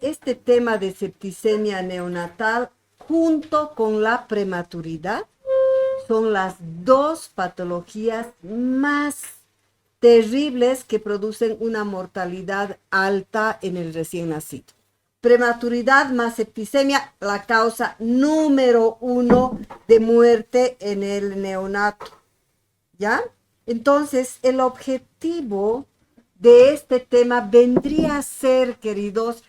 Este tema de septicemia neonatal junto con la prematuridad son las dos patologías más terribles que producen una mortalidad alta en el recién nacido. Prematuridad más septicemia, la causa número 1 de muerte en el neonato. ¿Ya? Entonces, el objetivo de este tema vendría a ser, queridos,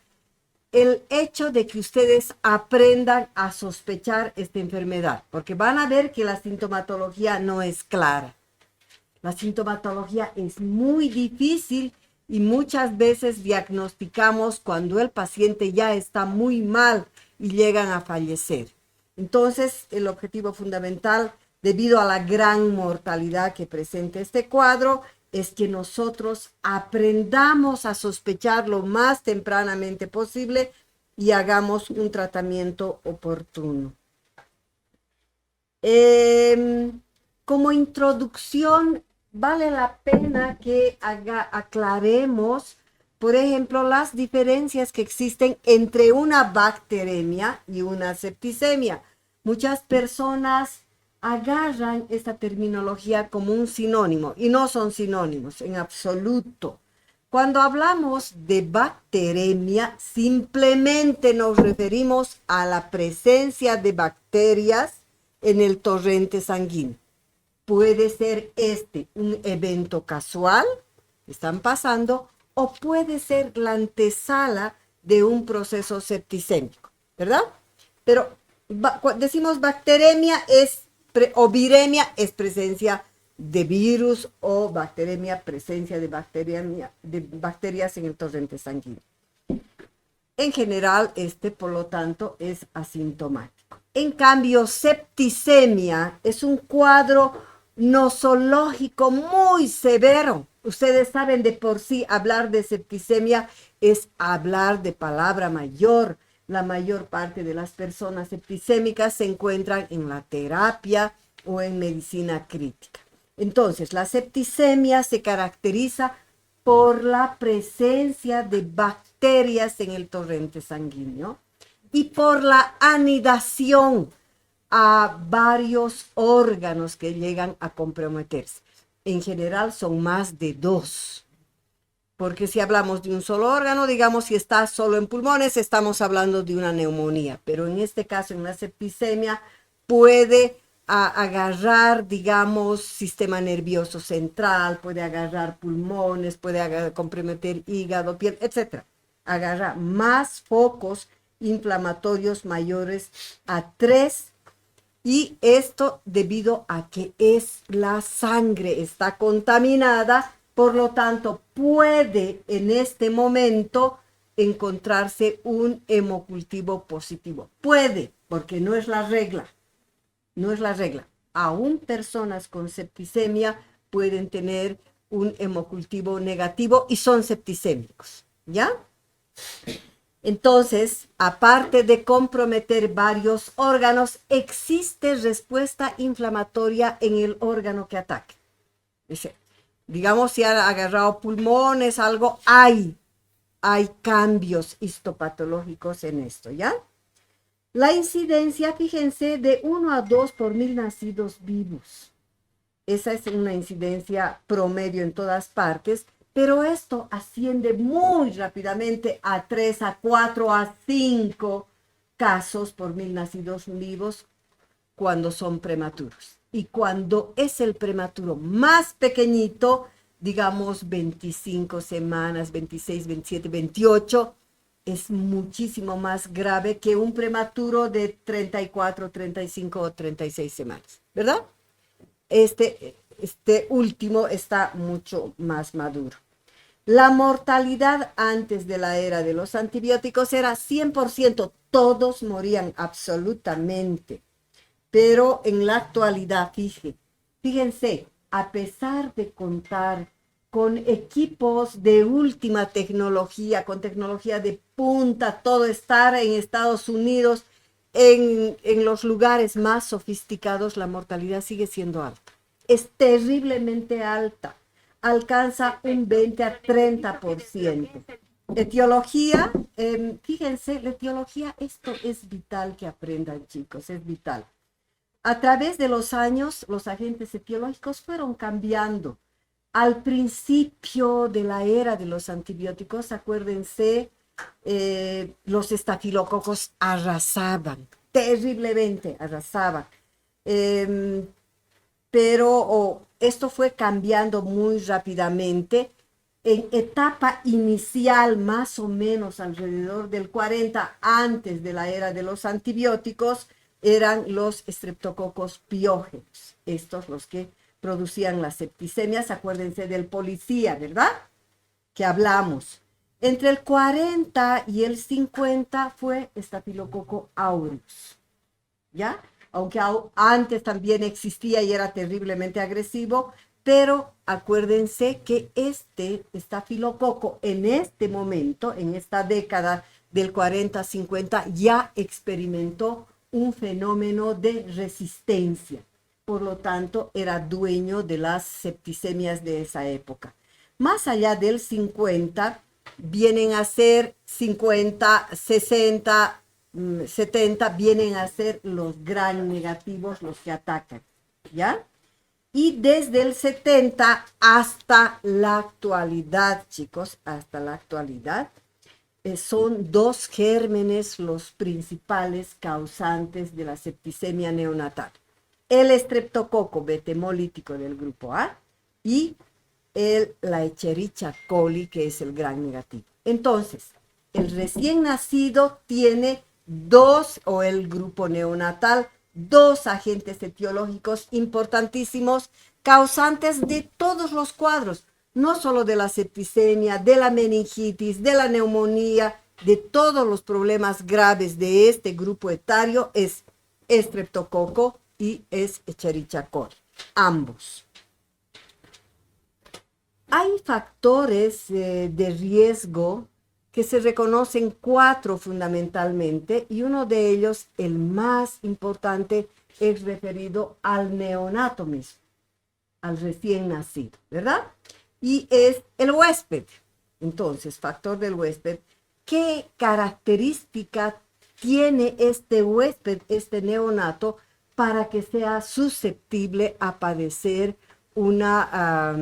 el hecho de que ustedes aprendan a sospechar esta enfermedad, porque van a ver que la sintomatología no es clara. La sintomatología es muy difícil y muchas veces diagnosticamos cuando el paciente ya está muy mal y llegan a fallecer. Entonces, el objetivo fundamental, debido a la gran mortalidad que presenta este cuadro, es que nosotros aprendamos a sospechar lo más tempranamente posible y hagamos un tratamiento oportuno. Como introducción, vale la pena que aclaremos, por ejemplo, las diferencias que existen entre una bacteremia y una septicemia. Muchas personas agarran esta terminología como un sinónimo y no son sinónimos en absoluto. Cuando hablamos de bacteremia, simplemente nos referimos a la presencia de bacterias en el torrente sanguíneo. Puede ser un evento casual que están pasando o puede ser la antesala de un proceso septicémico, ¿verdad? Pero decimos bacteremia o viremia es presencia de virus o bacteremia, presencia de bacterias en el torrente sanguíneo. En general, por lo tanto, es asintomático. En cambio, septicemia es un cuadro nosológico muy severo. Ustedes saben de por sí, hablar de septicemia es hablar de palabra mayor. La mayor parte de las personas septicémicas se encuentran en la terapia o en medicina crítica. Entonces, la septicemia se caracteriza por la presencia de bacterias en el torrente sanguíneo y por la anidación a varios órganos que llegan a comprometerse. En general son más de 2. Porque si hablamos de un solo órgano, digamos, si está solo en pulmones, estamos hablando de una neumonía. Pero en este caso, en la septicemia, puede agarrar, digamos, sistema nervioso central, puede agarrar pulmones, puede comprometer hígado, piel, etc. Agarra más focos inflamatorios mayores a 3. Y esto debido a que la sangre está contaminada. Por lo tanto, puede en este momento encontrarse un hemocultivo positivo. Puede, porque no es la regla. No es la regla. Aún personas con septicemia pueden tener un hemocultivo negativo y son septicémicos. ¿Ya? Entonces, aparte de comprometer varios órganos, existe respuesta inflamatoria en el órgano que ataque. Digamos, si ha agarrado pulmones, algo, hay cambios histopatológicos en esto, ¿ya? La incidencia, fíjense, de 1 a 2 por 1000 nacidos vivos. Esa es una incidencia promedio en todas partes, pero esto asciende muy rápidamente a 3, a 4, a 5 casos por 1000 nacidos vivos cuando son prematuros. Y cuando es el prematuro más pequeñito, digamos 25 semanas, 26, 27, 28, es muchísimo más grave que un prematuro de 34, 35 o 36 semanas, ¿verdad? Este último está mucho más maduro. La mortalidad antes de la era de los antibióticos era 100%, todos morían absolutamente. Pero en la actualidad, fíjense, a pesar de contar con equipos de última tecnología, con tecnología de punta, todo estar en Estados Unidos, en los lugares más sofisticados, la mortalidad sigue siendo alta. Es terriblemente alta. Alcanza un 20 a 30%. Etiología, fíjense, la etiología, esto es vital que aprendan, chicos, es vital. A través de los años, los agentes etiológicos fueron cambiando. Al principio de la era de los antibióticos, acuérdense, los estafilococos arrasaban, terriblemente arrasaban. Pero esto fue cambiando muy rápidamente. En etapa inicial, más o menos alrededor del 40, antes de la era de los antibióticos, eran los estreptococos piógenos, estos los que producían las septicemias. Acuérdense del policía, ¿verdad? Que hablamos. Entre el 40 y el 50 fue estafilococo aureus, ¿ya? Aunque antes también existía y era terriblemente agresivo, pero acuérdense que este estafilococo en este momento, en esta década del 40-50, ya experimentó un fenómeno de resistencia. Por lo tanto, era dueño de las septicemias de esa época. Más allá del 50, vienen a ser 50, 60, 70, vienen a ser los gran negativos, los que atacan, ¿ya? Y desde el 70 hasta la actualidad, chicos, hasta la actualidad, son dos gérmenes los principales causantes de la septicemia neonatal. El estreptococo beta-hemolítico del grupo A y la Escherichia coli, que es el gran negativo. Entonces, el recién nacido tiene o el grupo neonatal, dos agentes etiológicos importantísimos, causantes de todos los cuadros, no solo de la septicemia, de la meningitis, de la neumonía, de todos los problemas graves de este grupo etario, es estreptococo y es Escherichia coli, ambos. Hay factores de riesgo que se reconocen 4 fundamentalmente, y uno de ellos, el más importante, es referido al neonato mismo, al recién nacido, ¿verdad? Y es el huésped. Entonces, factor del huésped, ¿qué característica tiene este huésped, este neonato, para que sea susceptible a padecer una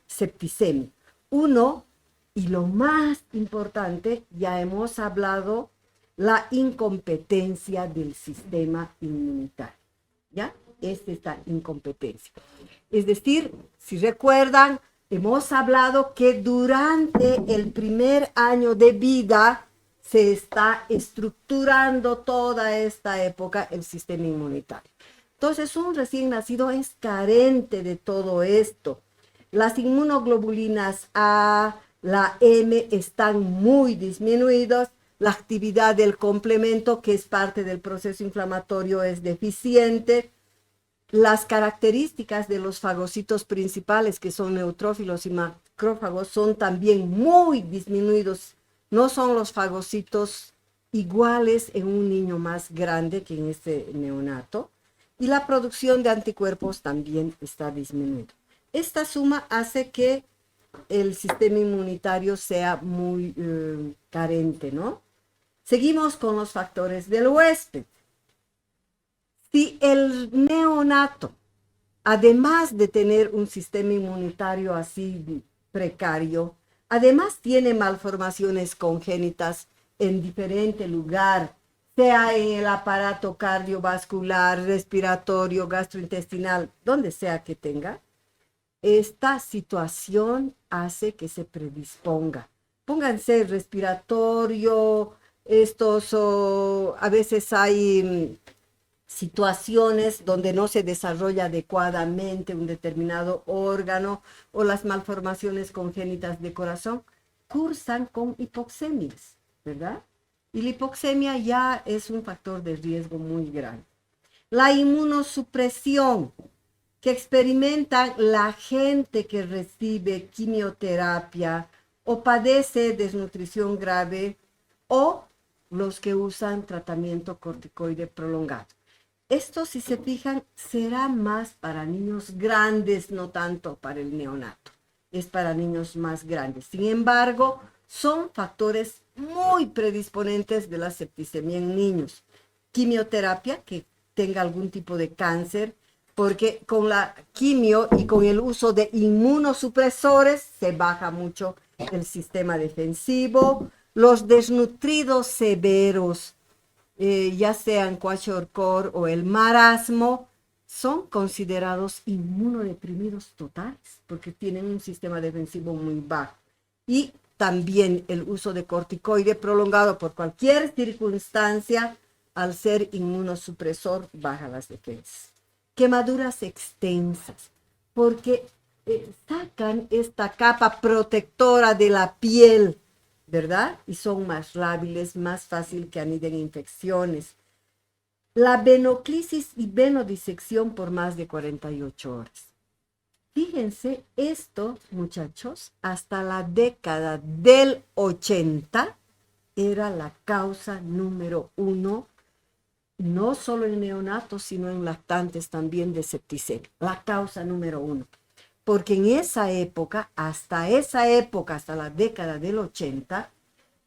septicemia? Uno, y lo más importante, ya hemos hablado, la incompetencia del sistema inmunitario, ¿ya? Es esta incompetencia. Es decir, si recuerdan, hemos hablado que durante el primer año de vida se está estructurando toda esta época el sistema inmunitario. Entonces, un recién nacido es carente de todo esto. Las inmunoglobulinas A, la M están muy disminuidas. La actividad del complemento, que es parte del proceso inflamatorio, es deficiente. Las características de los fagocitos principales, que son neutrófilos y macrófagos, son también muy disminuidos. No son los fagocitos iguales en un niño más grande que en este neonato. Y la producción de anticuerpos también está disminuida. Esta suma hace que el sistema inmunitario sea muy carente, ¿no? Seguimos con los factores del huésped. Si el neonato, además de tener un sistema inmunitario así precario, además tiene malformaciones congénitas en diferente lugar, sea en el aparato cardiovascular, respiratorio, gastrointestinal, donde sea que tenga, esta situación hace que se predisponga. Pónganse respiratorio, a veces hay situaciones donde no se desarrolla adecuadamente un determinado órgano, o las malformaciones congénitas de corazón cursan con hipoxemias, ¿verdad? Y la hipoxemia ya es un factor de riesgo muy grande. La inmunosupresión, que experimentan la gente que recibe quimioterapia o padece desnutrición grave o los que usan tratamiento corticoide prolongado. Esto, si se fijan, será más para niños grandes, no tanto para el neonato. Es para niños más grandes. Sin embargo, son factores muy predisponentes de la septicemia en niños. Quimioterapia, que tenga algún tipo de cáncer, porque con la quimio y con el uso de inmunosupresores se baja mucho el sistema defensivo. Los desnutridos severos, ya sean kwashiorkor o el marasmo, son considerados inmunodeprimidos totales porque tienen un sistema defensivo muy bajo. Y también el uso de corticoide prolongado por cualquier circunstancia, al ser inmunosupresor, baja las defensas. Quemaduras extensas, porque sacan esta capa protectora de la piel, ¿verdad? Y son más lábiles, más fácil que aniden infecciones. La venoclisis y venodisección por más de 48 horas. Fíjense, esto, muchachos, hasta la década del 80 era la causa número 1, no solo en neonatos, sino en lactantes también de septicemia. La causa número 1. Porque en esa época, hasta la década del 80,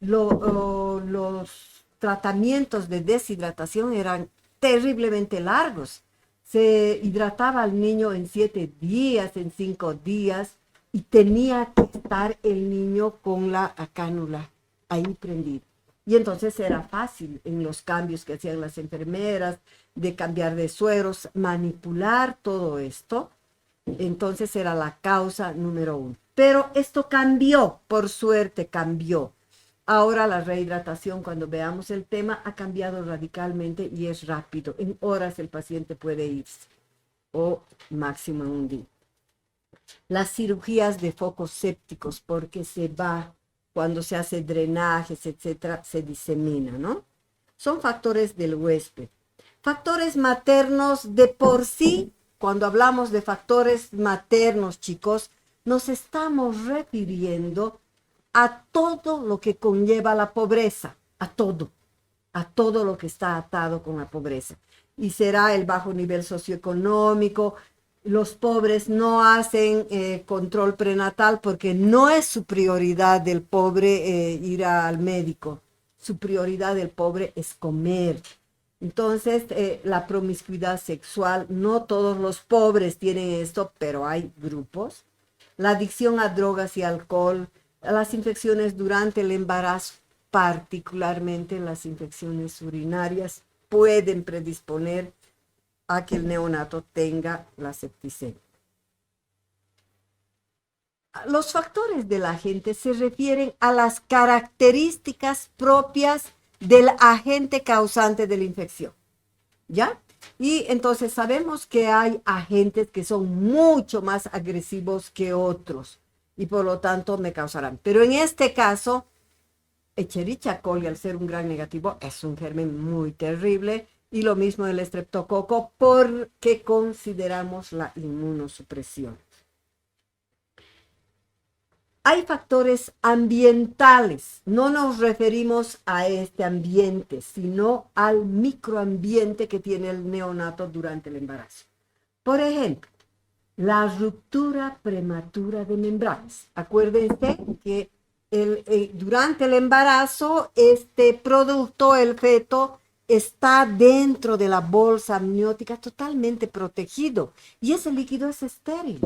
los tratamientos de deshidratación eran terriblemente largos. Se hidrataba al niño en 7 días, en 5 días, y tenía que estar el niño con la cánula ahí prendida. Y entonces era fácil en los cambios que hacían las enfermeras, de cambiar de sueros, manipular todo esto. Entonces era la causa número 1. Pero esto cambió, por suerte cambió. Ahora la rehidratación, cuando veamos el tema, ha cambiado radicalmente y es rápido. En horas el paciente puede irse, o máximo en un día. Las cirugías de focos sépticos, porque se va, cuando se hace drenajes, etcétera, se disemina, ¿no? Son factores del huésped. Factores maternos de por sí, cuando hablamos de factores maternos, chicos, nos estamos refiriendo a todo lo que conlleva la pobreza, a todo lo que está atado con la pobreza. Y será el bajo nivel socioeconómico. Los pobres no hacen control prenatal porque no es su prioridad del pobre ir al médico. Su prioridad del pobre es comer. Entonces, la promiscuidad sexual, no todos los pobres tienen esto, pero hay grupos. La adicción a drogas y alcohol, las infecciones durante el embarazo, particularmente las infecciones urinarias, pueden predisponer a que el neonato tenga la septicemia. Los factores del agente se refieren a las características propias del agente causante de la infección, ¿ya? Y entonces sabemos que hay agentes que son mucho más agresivos que otros y por lo tanto me causarán. Pero en este caso, Escherichia coli, al ser un gran negativo, es un germen muy terrible, y lo mismo el estreptococo, porque consideramos la inmunosupresión. Hay factores ambientales, no nos referimos a este ambiente, sino al microambiente que tiene el neonato durante el embarazo. Por ejemplo, la ruptura prematura de membranas. Acuérdense que durante el embarazo, este producto, el feto, está dentro de la bolsa amniótica totalmente protegido y ese líquido es estéril,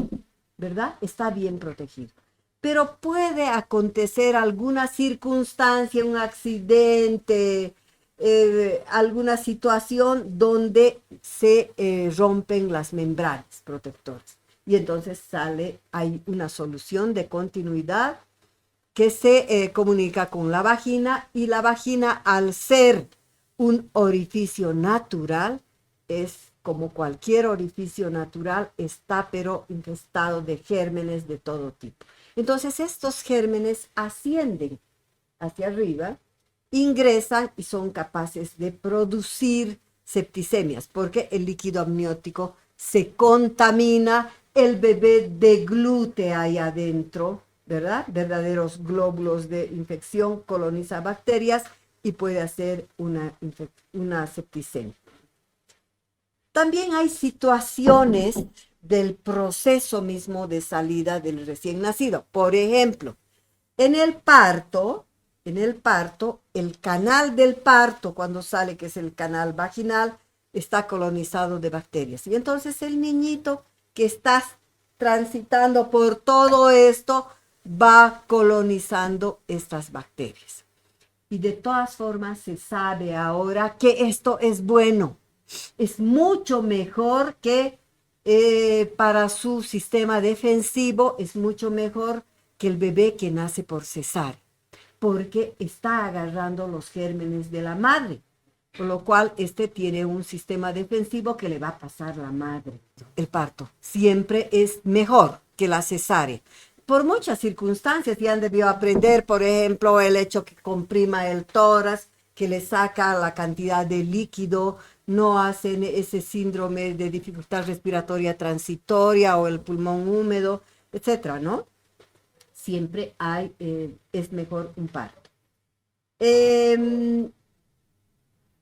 ¿verdad? Está bien protegido. Pero puede acontecer alguna circunstancia, un accidente, alguna situación donde se rompen las membranas protectoras. Y entonces hay una solución de continuidad que se comunica con la vagina, y la vagina, al ser un orificio natural, es como cualquier orificio natural, está pero infestado de gérmenes de todo tipo. Entonces estos gérmenes ascienden hacia arriba, ingresan y son capaces de producir septicemias, porque el líquido amniótico se contamina, el bebé deglute ahí adentro, ¿verdad? Verdaderos glóbulos de infección, coloniza bacterias y puede hacer una septicemia. También hay situaciones del proceso mismo de salida del recién nacido. Por ejemplo, en el parto, el canal del parto, cuando sale, que es el canal vaginal, está colonizado de bacterias. Y entonces el niñito que está transitando por todo esto va colonizando estas bacterias. Y de todas formas se sabe ahora que esto es bueno. Es mucho mejor que para su sistema defensivo, es mucho mejor que el bebé que nace por cesárea, porque está agarrando los gérmenes de la madre, por lo cual este tiene un sistema defensivo que le va a pasar la madre. El parto siempre es mejor que la cesárea. Por muchas circunstancias, ya han debido aprender, por ejemplo, el hecho que comprima el tórax, que le saca la cantidad de líquido, no hacen ese síndrome de dificultad respiratoria transitoria o el pulmón húmedo, etcétera, ¿no? Siempre es mejor un parto.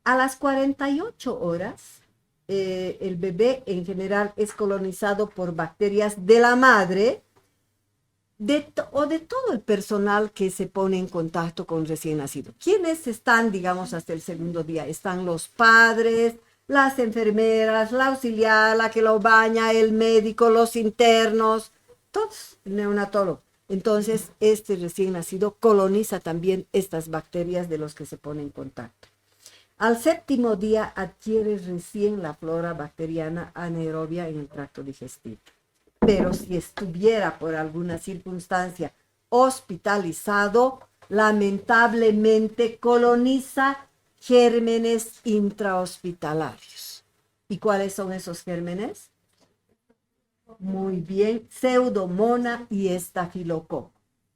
A las 48 horas, el bebé en general es colonizado por bacterias de la madre o de todo el personal que se pone en contacto con recién nacido. ¿Quiénes están, digamos, hasta el segundo día? Están los padres, las enfermeras, la auxiliar, la que lo baña, el médico, los internos, todos, el neonatólogo. Entonces, este recién nacido coloniza también estas bacterias de los que se pone en contacto. Al séptimo día adquiere recién la flora bacteriana anaerobia en el tracto digestivo. Pero si estuviera por alguna circunstancia hospitalizado, lamentablemente coloniza gérmenes intrahospitalarios. ¿Y cuáles son esos gérmenes? Muy bien, Pseudomonas y Estafilococo.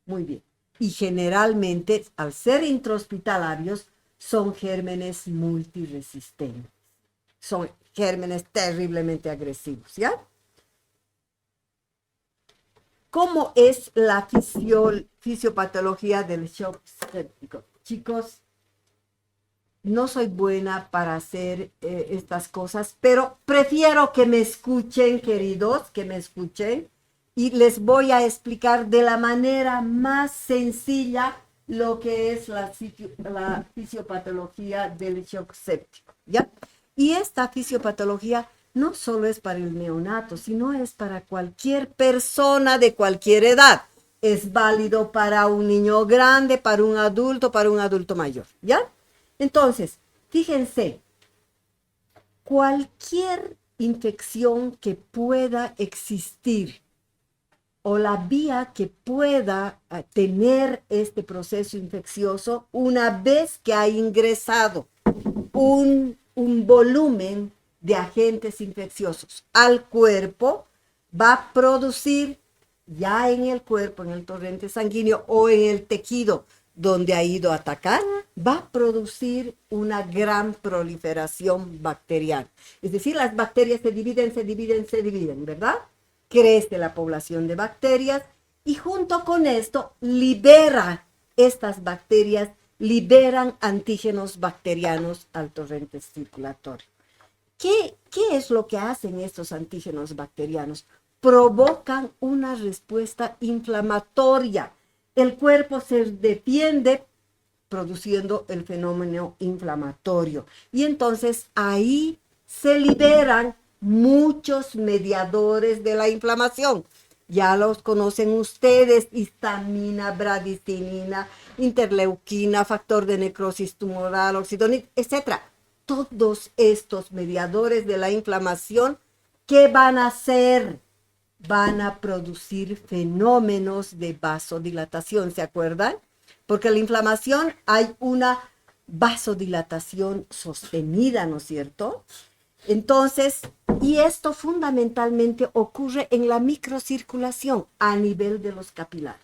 Muy bien. Y generalmente, al ser intrahospitalarios, son gérmenes multiresistentes. Son gérmenes terriblemente agresivos, ¿ya? ¿Cómo es la fisiopatología del shock séptico? Chicos, no soy buena para hacer estas cosas, pero prefiero que me escuchen, queridos, que me escuchen, y les voy a explicar de la manera más sencilla lo que es la fisiopatología del shock séptico, ¿ya? Y esta fisiopatología no solo es para el neonato, sino es para cualquier persona de cualquier edad. Es válido para un niño grande, para un adulto mayor, ¿ya? Entonces, fíjense, cualquier infección que pueda existir o la vía que pueda tener este proceso infeccioso, una vez que ha ingresado un volumen de agentes infecciosos al cuerpo, va a producir ya en el cuerpo, en el torrente sanguíneo o en el tejido donde ha ido a atacar, va a producir una gran proliferación bacteriana. Es decir, las bacterias se dividen, ¿verdad? Crece la población de bacterias y junto con esto estas bacterias liberan antígenos bacterianos al torrente circulatorio. ¿Qué es lo que hacen estos antígenos bacterianos? Provocan una respuesta inflamatoria. El cuerpo se defiende produciendo el fenómeno inflamatorio. Y entonces ahí se liberan muchos mediadores de la inflamación. Ya los conocen ustedes: histamina, bradicinina, interleuquina, factor de necrosis tumoral, oxidonina, etc. Todos estos mediadores de la inflamación, ¿qué van a hacer? Van a producir fenómenos de vasodilatación, ¿se acuerdan? Porque la inflamación hay una vasodilatación sostenida, ¿no es cierto? Entonces, y esto fundamentalmente ocurre en la microcirculación a nivel de los capilares.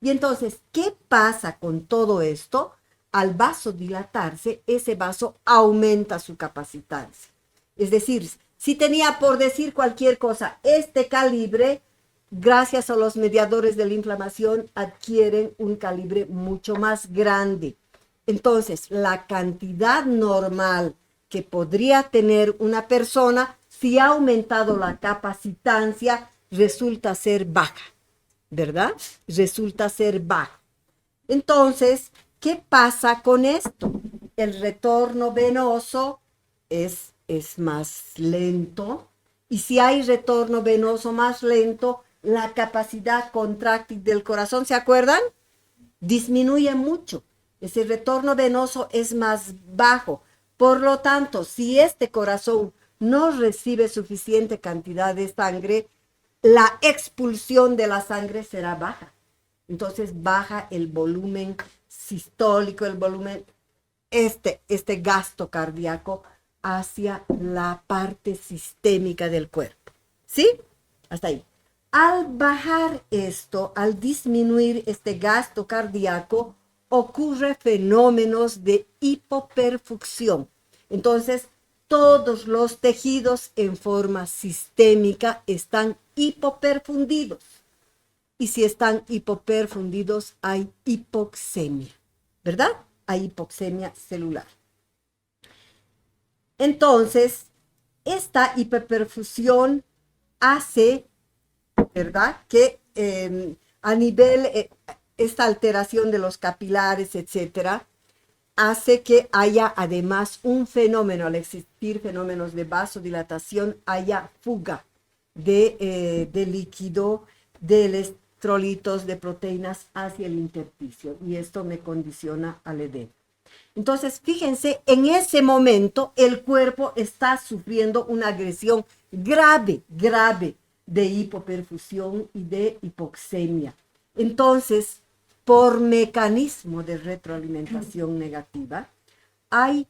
Y entonces, ¿qué pasa con todo esto? Al vasodilatarse, ese vaso aumenta su capacidad. Es decir, Si tenía por decir cualquier cosa, este calibre, gracias a los mediadores de la inflamación, adquieren un calibre mucho más grande. Entonces, la cantidad normal que podría tener una persona, si ha aumentado la capacitancia, resulta ser baja, ¿verdad? Resulta ser baja. Entonces, ¿qué pasa con esto? El retorno venoso es más lento, y si hay retorno venoso más lento, la capacidad contráctil del corazón, ¿se acuerdan? Disminuye mucho. Ese retorno venoso es más bajo. Por lo tanto, si este corazón no recibe suficiente cantidad de sangre, la expulsión de la sangre será baja. Entonces baja el volumen sistólico, el volumen, este gasto cardíaco hacia la parte sistémica del cuerpo. ¿Sí? Hasta ahí. Al bajar esto, al disminuir este gasto cardíaco, ocurre fenómenos de hipoperfusión. Entonces, todos los tejidos en forma sistémica están hipoperfundidos. Y si están hipoperfundidos, hay hipoxemia, ¿verdad? Hay hipoxemia celular. Entonces, esta hiperperfusión hace, ¿verdad?, que a nivel, esta alteración de los capilares, etcétera, hace que haya además un fenómeno, al existir fenómenos de vasodilatación, haya fuga de líquido, de electrolitos, de proteínas hacia el intersticio, y esto me condiciona al edema. Entonces, fíjense, en ese momento el cuerpo está sufriendo una agresión grave, grave de hipoperfusión y de hipoxemia. Entonces, por mecanismo de retroalimentación negativa, hay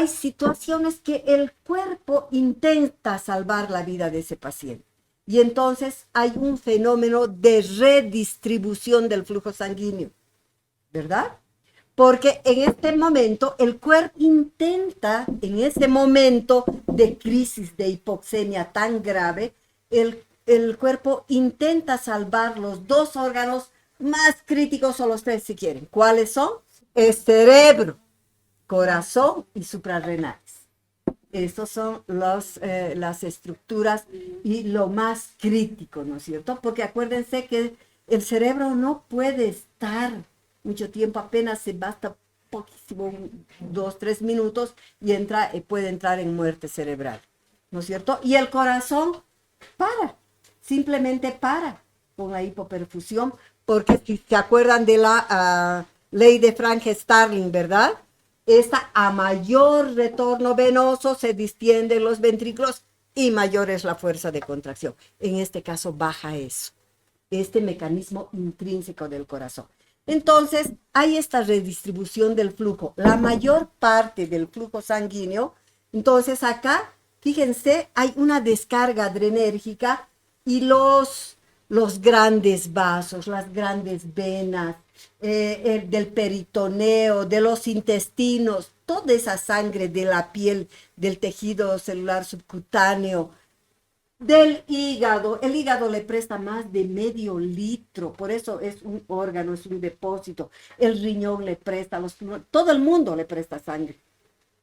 situaciones que el cuerpo intenta salvar la vida de ese paciente. Y entonces hay un fenómeno de redistribución del flujo sanguíneo, ¿verdad? Porque en este momento el cuerpo intenta, en ese momento de crisis de hipoxemia tan grave, el cuerpo intenta salvar los dos órganos más críticos, o los tres si quieren. ¿Cuáles son? El cerebro, corazón y suprarrenales. Estas son las estructuras y lo más crítico, ¿no es cierto? Porque acuérdense que el cerebro no puede estar mucho tiempo, apenas se basta poquísimo, 2, 3 minutos, y puede entrar en muerte cerebral, ¿no es cierto? Y el corazón simplemente para con la hipoperfusión, porque si se acuerdan de la ley de Frank-Starling, ¿verdad? Esta, a mayor retorno venoso, se distienden los ventrículos y mayor es la fuerza de contracción. En este caso baja eso, este mecanismo intrínseco del corazón. Entonces, hay esta redistribución del flujo, la mayor parte del flujo sanguíneo. Entonces, acá, fíjense, hay una descarga adrenérgica y los grandes vasos, las grandes venas, del peritoneo, de los intestinos, toda esa sangre de la piel, del tejido celular subcutáneo, del hígado. El hígado le presta más de medio litro, por eso es un órgano, es un depósito. El riñón le presta, todo el mundo le presta sangre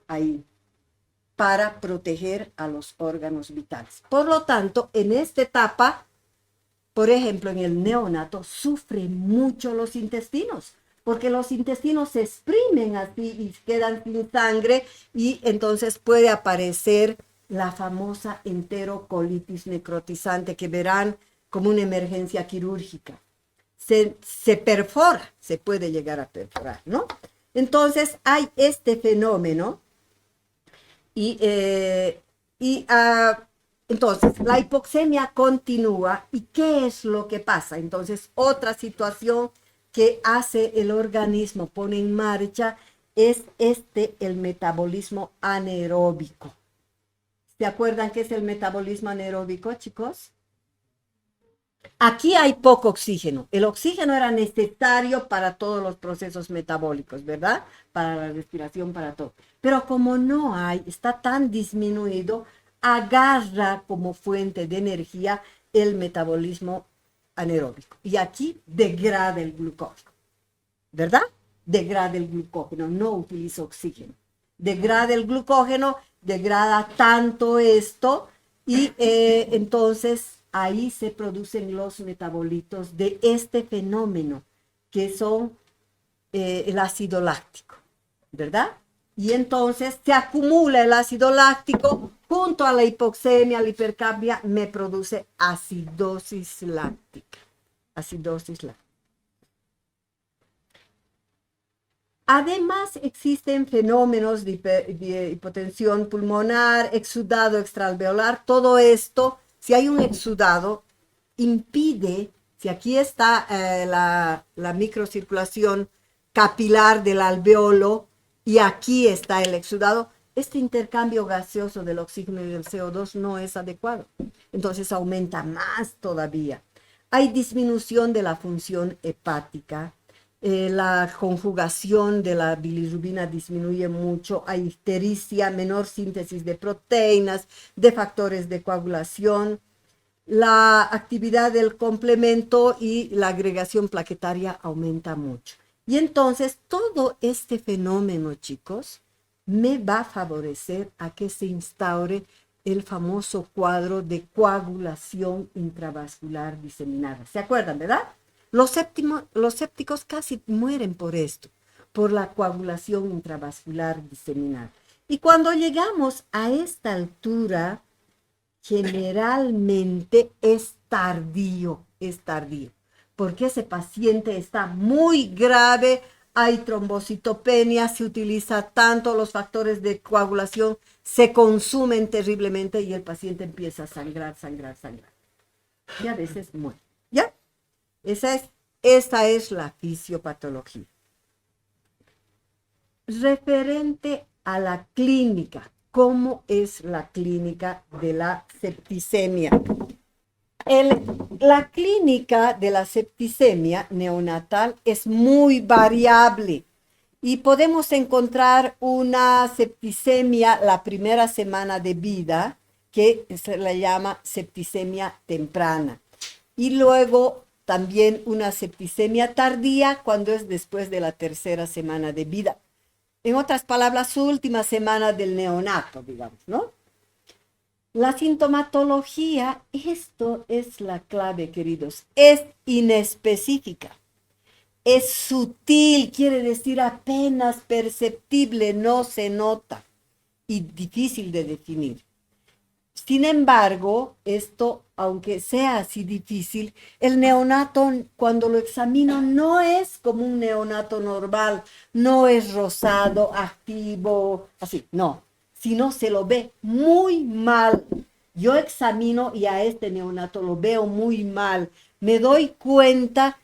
ahí para proteger a los órganos vitales. Por lo tanto, en esta etapa, por ejemplo, en el neonato, sufren mucho los intestinos, porque los intestinos se exprimen así y quedan sin sangre, y entonces puede aparecer la famosa enterocolitis necrotizante, que verán como una emergencia quirúrgica. Se perfora, se puede llegar a perforar, ¿no? Entonces hay este fenómeno entonces, la hipoxemia continúa. ¿Y qué es lo que pasa? Entonces, otra situación que hace el organismo, pone en marcha, es el metabolismo anaeróbico. ¿Se acuerdan qué es el metabolismo anaeróbico, chicos? Aquí hay poco oxígeno. El oxígeno era necesario para todos los procesos metabólicos, ¿verdad? Para la respiración, para todo. Pero como no hay, está tan disminuido, agarra como fuente de energía el metabolismo anaeróbico. Y aquí degrada el glucógeno, ¿verdad? Degrada el glucógeno, no utiliza oxígeno. Degrada el glucógeno, degrada tanto esto y entonces ahí se producen los metabolitos de este fenómeno que son el ácido láctico, ¿verdad? Y entonces se acumula el ácido láctico junto a la hipoxemia, la hipercapnia, me produce acidosis láctica. Acidosis láctica. Además, existen fenómenos de hipotensión pulmonar, exudado extraalveolar, todo esto, si hay un exudado, impide, si aquí está la microcirculación capilar del alveolo y aquí está el exudado, este intercambio gaseoso del oxígeno y del CO2 no es adecuado. Entonces aumenta más todavía. Hay disminución de la función hepática. La conjugación de la bilirrubina disminuye mucho, hay ictericia, menor síntesis de proteínas, de factores de coagulación, la actividad del complemento y la agregación plaquetaria aumenta mucho. Y entonces todo este fenómeno, chicos, me va a favorecer a que se instaure el famoso cuadro de coagulación intravascular diseminada. ¿Se acuerdan, verdad? Los sépticos casi mueren por esto, por la coagulación intravascular diseminada. Y cuando llegamos a esta altura, generalmente es tardío, porque ese paciente está muy grave, hay trombocitopenia, se utiliza tanto los factores de coagulación, se consumen terriblemente y el paciente empieza a sangrar. Y a veces muere, ¿ya? Esta es la fisiopatología. Referente a la clínica, ¿cómo es la clínica de la septicemia? La clínica de la septicemia neonatal es muy variable y podemos encontrar una septicemia la primera semana de vida que se le llama septicemia temprana y luego también una septicemia tardía cuando es después de la tercera semana de vida. En otras palabras, su última semana del neonato, digamos, ¿no? La sintomatología, esto es la clave, queridos, es inespecífica, es sutil, quiere decir apenas perceptible, no se nota y difícil de definir. Sin embargo, esto, aunque sea así difícil, el neonato, cuando lo examino, no es como un neonato normal, no es rosado, activo, así, no, sino se lo ve muy mal. Yo examino y a este neonato lo veo muy mal. Me doy cuenta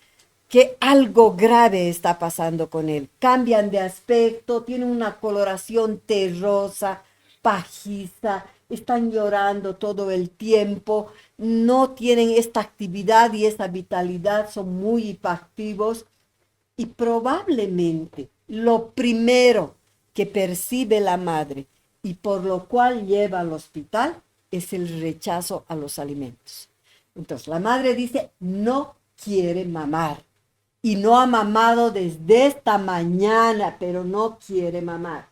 que algo grave está pasando con él. Cambian de aspecto, tienen una coloración terrosa, pajiza, están llorando todo el tiempo, no tienen esta actividad y esta vitalidad, son muy hiperactivos y probablemente lo primero que percibe la madre y por lo cual lleva al hospital es el rechazo a los alimentos. Entonces la madre dice, no quiere mamar y no ha mamado desde esta mañana, pero no quiere mamar.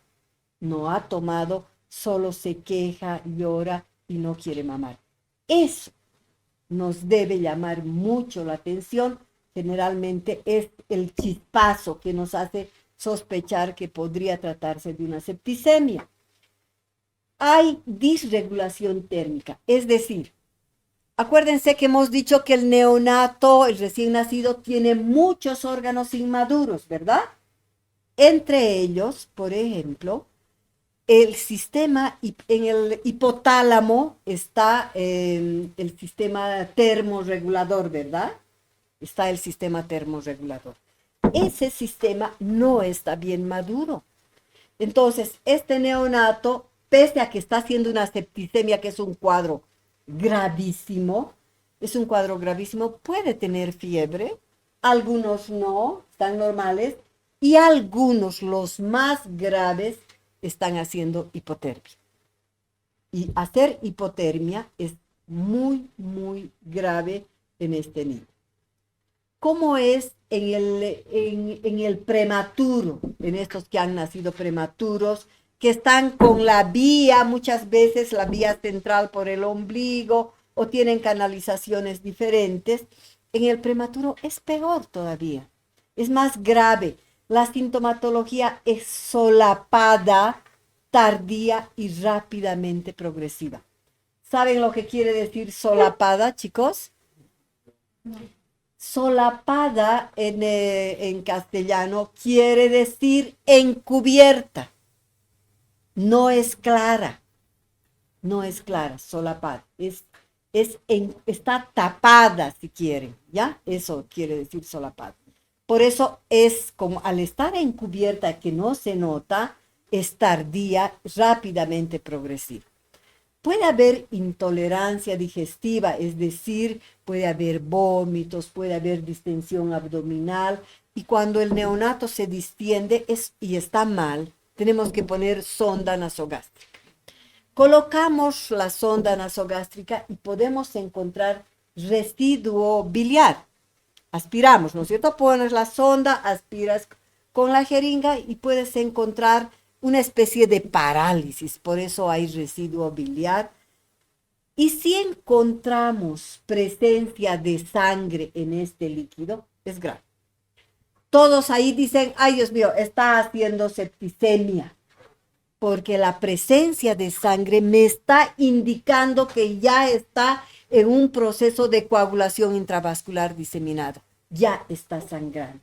No ha tomado, solo se queja, llora y no quiere mamar. Eso nos debe llamar mucho la atención. Generalmente es el chispazo que nos hace sospechar que podría tratarse de una septicemia. Hay disregulación térmica, es decir, acuérdense que hemos dicho que el neonato, el recién nacido, tiene muchos órganos inmaduros, ¿verdad? Entre ellos, por ejemplo, el sistema, en el hipotálamo está el sistema termorregulador, ¿verdad? Está el sistema termorregulador. Ese sistema no está bien maduro. Entonces, este neonato, pese a que está haciendo una septicemia, que es un cuadro gravísimo, puede tener fiebre, algunos no, están normales, y algunos, los más graves, están haciendo hipotermia. Y hacer hipotermia es muy, muy grave en este niño. ¿Cómo es en el prematuro, en estos que han nacido prematuros, que están con la vía, muchas veces la vía central por el ombligo o tienen canalizaciones diferentes? En el prematuro es peor todavía, es más grave. La sintomatología es solapada, tardía y rápidamente progresiva. ¿Saben lo que quiere decir solapada, chicos? Solapada en castellano quiere decir encubierta. No es clara, no es clara, solapada. Está tapada, si quieren, ¿ya? Eso quiere decir solapada. Por eso es como al estar encubierta que no se nota, es tardía, rápidamente progresiva. Puede haber intolerancia digestiva, es decir, puede haber vómitos, puede haber distensión abdominal, y cuando el neonato se distiende y está mal, tenemos que poner sonda nasogástrica. Colocamos la sonda nasogástrica y podemos encontrar residuo biliar. Aspiramos, ¿no es cierto? Pones la sonda, aspiras con la jeringa y puedes encontrar una especie de parálisis, por eso hay residuo biliar. Y si encontramos presencia de sangre en este líquido, es grave. Todos ahí dicen, ay Dios mío, está haciendo septicemia, porque la presencia de sangre me está indicando que ya está en un proceso de coagulación intravascular diseminado, ya está sangrando,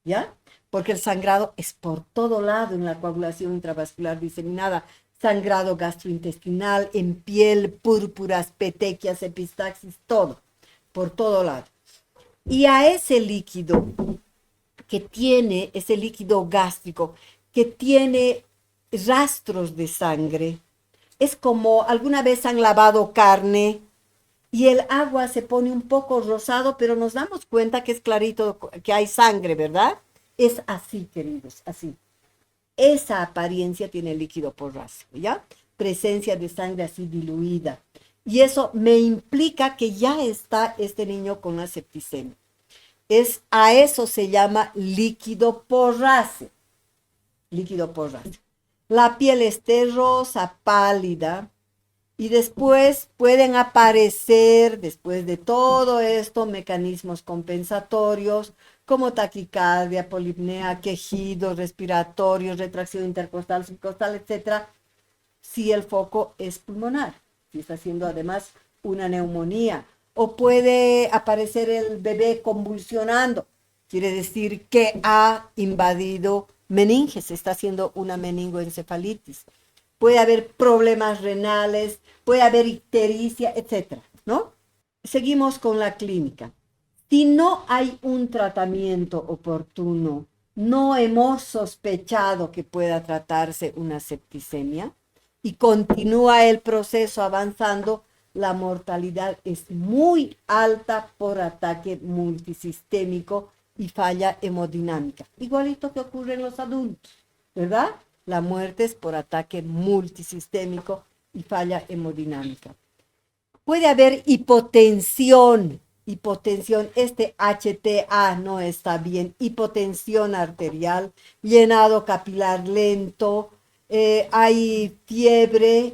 ¿ya? Porque el sangrado es por todo lado en la coagulación intravascular diseminada, sangrado gastrointestinal, en piel, púrpuras, petequias, epistaxis, todo, por todo lado. Y a ese líquido ese líquido gástrico, que tiene rastros de sangre, es como alguna vez han lavado carne y el agua se pone un poco rosado, pero nos damos cuenta que es clarito, que hay sangre, ¿verdad? Es así, queridos, así. Esa apariencia tiene el líquido porráceo, ¿ya? Presencia de sangre así diluida. Y eso me implica que ya está este niño con la septicemia. A eso se llama líquido porráceo. Líquido porráceo. La piel es terrosa, pálida, y después pueden aparecer, después de todo esto, mecanismos compensatorios como taquicardia, polipnea, quejidos respiratorios, retracción intercostal, subcostal, etcétera, si el foco es pulmonar, si está haciendo además una neumonía. O puede aparecer el bebé convulsionando, quiere decir que ha invadido meninges, está haciendo una meningoencefalitis. Puede haber problemas renales, puede haber ictericia, etcétera, ¿no? Seguimos con la clínica. Si no hay un tratamiento oportuno, no hemos sospechado que pueda tratarse una septicemia y continúa el proceso avanzando, la mortalidad es muy alta por ataque multisistémico y falla hemodinámica. Igualito que ocurre en los adultos, ¿verdad? La muerte es por ataque multisistémico y falla hemodinámica. Puede haber hipotensión, este HTA no está bien, hipotensión arterial, llenado capilar lento, hay fiebre,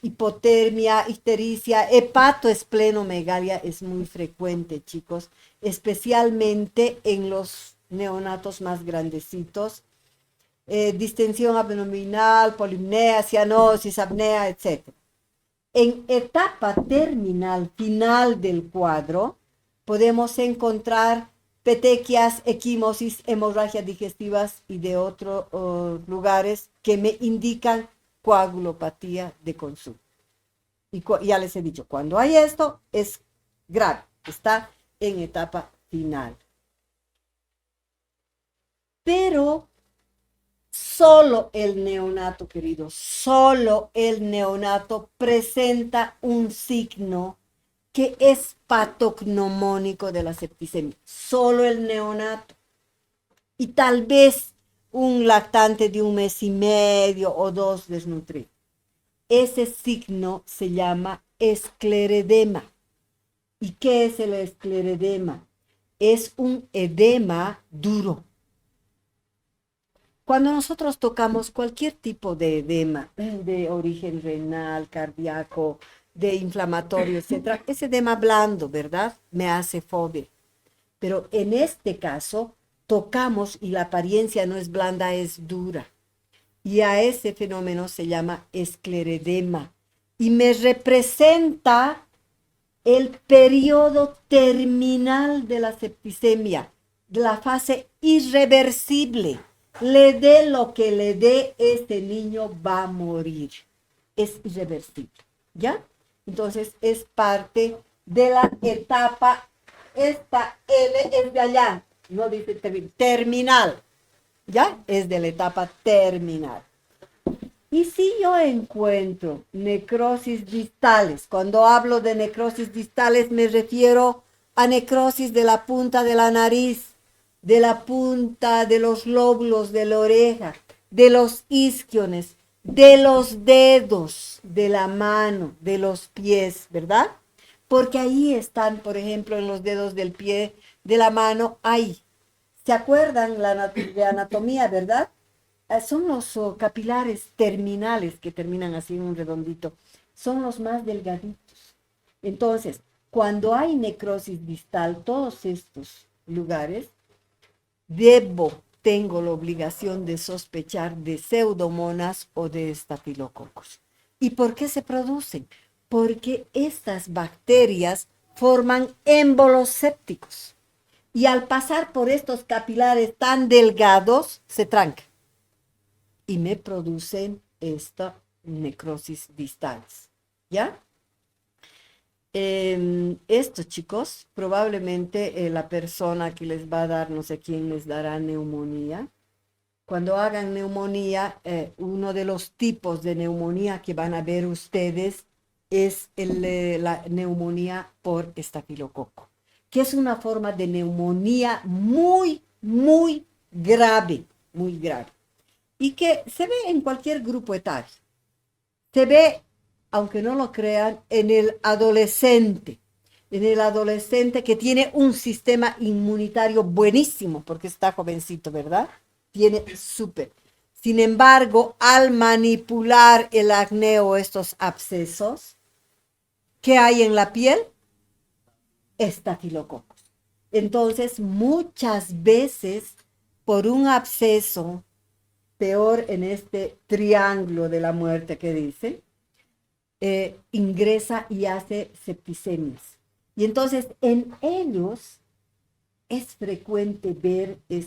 hipotermia, ictericia, hepatoesplenomegalia es muy frecuente, chicos, especialmente en los neonatos más grandecitos, distensión abdominal, polipnea, cianosis, apnea, etc. En etapa terminal, final del cuadro, podemos encontrar petequias, equimosis, hemorragias digestivas y de otros lugares que me indican coagulopatía de consumo. Y ya les he dicho, cuando hay esto es grave, está en etapa final. Pero solo el neonato, querido, solo el neonato presenta un signo que es patognomónico de la septicemia. Solo el neonato. Y tal vez un lactante de 1 mes y medio o 2 desnutrido. ese signo se llama escleredema. ¿Y qué es el escleredema? Es un edema duro. Cuando nosotros tocamos cualquier tipo de edema, de origen renal, cardíaco, de inflamatorio, etcétera, es edema blando, ¿verdad? Me hace fobia. Pero en este caso, tocamos y la apariencia no es blanda, es dura. Y a ese fenómeno se llama escleredema. Y me representa el periodo terminal de la septicemia, de la fase irreversible. Le dé lo que le dé, este niño va a morir. Es irreversible, ¿ya? Entonces es parte de la etapa, esta L es de allá, no dice terminal, ¿ya? Es de la etapa terminal. Y si yo encuentro necrosis distales, cuando hablo de necrosis distales me refiero a necrosis de la punta de la nariz, de la punta de los lóbulos de la oreja, de los isquiones, de los dedos, de la mano, de los pies, ¿verdad? Porque ahí están, por ejemplo, en los dedos del pie, de la mano, ahí. ¿Se acuerdan de anatomía, verdad? Son los capilares terminales que terminan así en un redondito. Son los más delgaditos. Entonces, cuando hay necrosis distal, todos estos lugares, tengo la obligación de sospechar de pseudomonas o de estafilococos. ¿Y por qué se producen? Porque estas bacterias forman émbolos sépticos. Y al pasar por estos capilares tan delgados, se trancan y me producen esta necrosis distales, ¿ya? Esto, chicos, probablemente la persona que les va a dar, no sé quién les dará neumonía. Cuando hagan neumonía, uno de los tipos de neumonía que van a ver ustedes es la neumonía por estafilococo, que es una forma de neumonía muy, muy grave, muy grave. Y que se ve en cualquier grupo etario. Se ve, aunque no lo crean, en el adolescente que tiene un sistema inmunitario buenísimo, porque está jovencito, ¿verdad? Tiene súper. Sin embargo, al manipular el acné o estos abscesos, ¿qué hay en la piel? Estafilococos. Entonces, muchas veces, por un absceso, peor en este triángulo de la muerte que dice, ingresa y hace septicemias. Y entonces en ellos es frecuente ver y